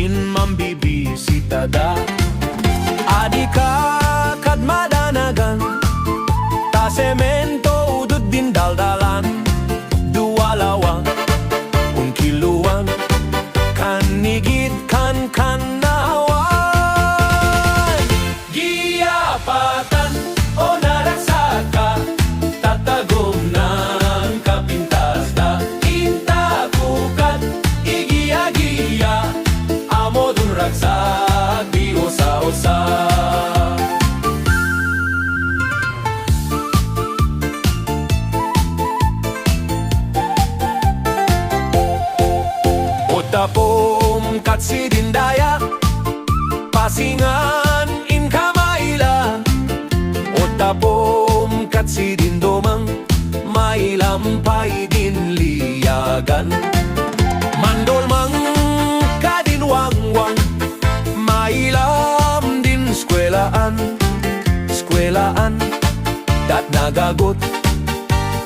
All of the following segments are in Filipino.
din mambibisita da. Adi ka kad madanagan, ta semento udod din daldalan. Dua lawang, un kiluan, kanigid kan kanawan. Giyapatan o naragsaka, tatagom ng kapintas da. Inta kukat, igiya-giya, amo dun ragsak, di osa-osa. Otapom kat si dindaya, pasingan in kamaila. Otapom kat si dindomang, mailampay din liyagan. Mandol mang kadinwangwang, mailam din skwelaan. Skwelaan, dat nagagot,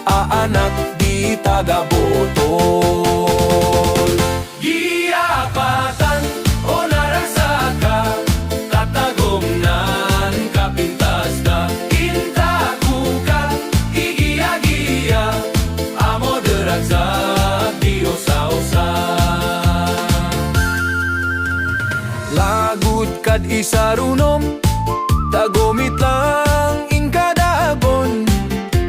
aanak di tagabotol. Giyapatan o naragsaka, tatagom nan kapintas da. Inta kukat, igiya-giya, amo deragsak, di osa-osa. Lagut kad isarunom, tagomit lang in kadagon.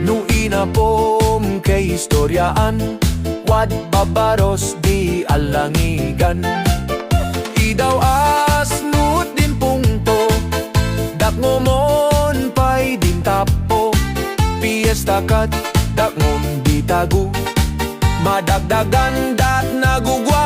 No inapom kay istoryaan, wad babaros di alangigan. Idaw asnut din pungto, dakngomon pay din tapo. Piesta kat dakngom di tagu, madagdagan dat nagugwa.